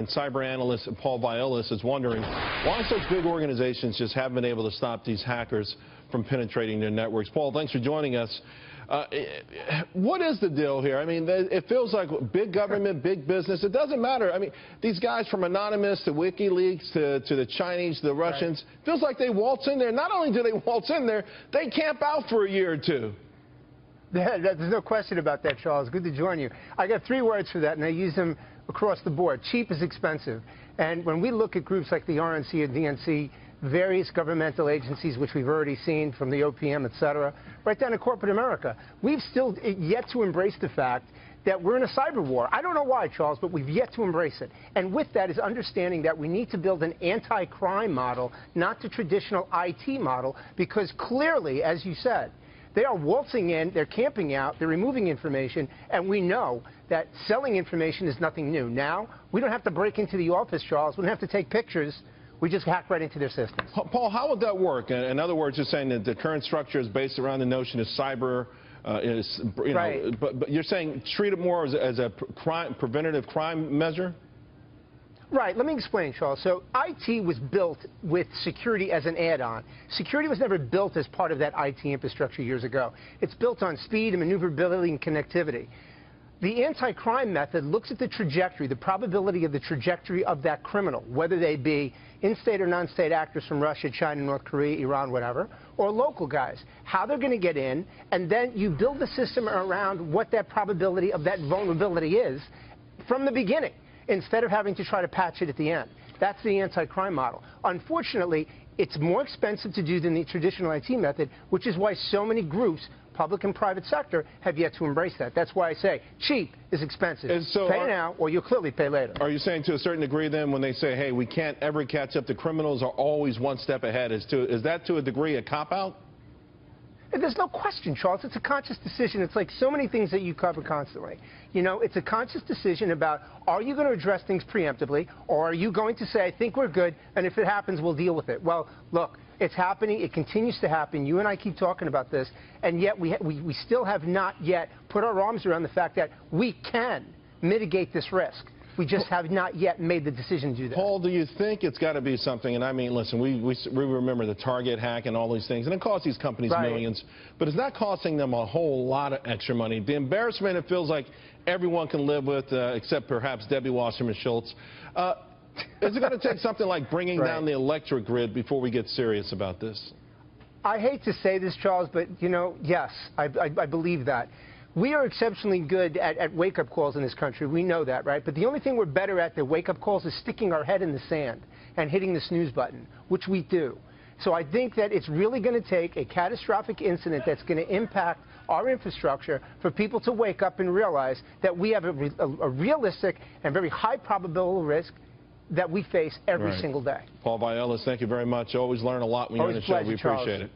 And cyber-analyst Paul Viollis is wondering why such big organizations just haven't been able to stop these hackers from penetrating their networks. Paul, thanks for joining us. What is the deal here? I mean, it feels like big government, big business. It doesn't matter. I mean, these guys from Anonymous to WikiLeaks to the Chinese, the Russians, feels like they waltz in there. Not only do they waltz in there, they camp out for a year or two. There's no question about that, Charles. Good to join you. I got 3 words for that, and I use them across the board. Cheap is expensive. And when we look at groups like the RNC and DNC, various governmental agencies, which we've already seen from the OPM, et cetera, right down to corporate America, we've still yet to embrace the fact that we're in a cyber war. I don't know why, Charles, but we've yet to embrace it. And with that is understanding that we need to build an anti-crime model, not the traditional IT model, because clearly, as you said, they are waltzing in, they're camping out, they're removing information, and we know that selling information is nothing new. Now, we don't have to break into the office, Charles. We don't have to take pictures. We just hack right into their systems. Paul, how would that work? In other words, you're saying that the current structure is based around the notion of cyber, right. But you're saying treat it more as a preventative crime measure? Right. Let me explain, Charles. So IT was built with security as an add-on. Security was never built as part of that IT infrastructure years ago. It's built on speed and maneuverability and connectivity. The anti-crime method looks at the trajectory, the probability of the trajectory of that criminal, whether they be in-state or non-state actors from Russia, China, North Korea, Iran, whatever, or local guys, how they're going to get in, and then you build the system around what that probability of that vulnerability is from the beginning, instead of having to try to patch it at the end. That's the anti-crime model. Unfortunately, it's more expensive to do than the traditional IT method, which is why so many groups, public and private sector, have yet to embrace that. That's why I say cheap is expensive. Pay now, or you'll clearly pay later. Are you saying to a certain degree then when they say, hey, we can't ever catch up, the criminals are always one step ahead, is that to a degree a cop-out? There's no question, Charles. It's a conscious decision. It's like so many things that you cover constantly. You know, it's a conscious decision about, are you going to address things preemptively, or are you going to say, I think we're good, and if it happens, we'll deal with it? Well, look, it's happening. It continues to happen. You and I keep talking about this, and yet we still have not yet put our arms around the fact that we can mitigate this risk. We just have not yet made the decision to do that. Paul, do you think it's got to be something, and I mean, listen, we remember the Target hack and all these things, and it cost these companies millions, but it's not costing them a whole lot of extra money. The embarrassment it feels like everyone can live with, except perhaps Debbie Wasserman Schultz. Is it going to take something like bringing down the electric grid before we get serious about this? I hate to say this, Charles, but, you know, yes, I believe that. We are exceptionally good at wake-up calls in this country. We know that, right? But the only thing we're better at than wake-up calls is sticking our head in the sand and hitting the snooze button, which we do. So I think that it's really going to take a catastrophic incident that's going to impact our infrastructure for people to wake up and realize that we have a realistic and very high probability risk that we face every single day. Paul Viollis, thank you very much. Always learn a lot when you're on the show. We appreciate it.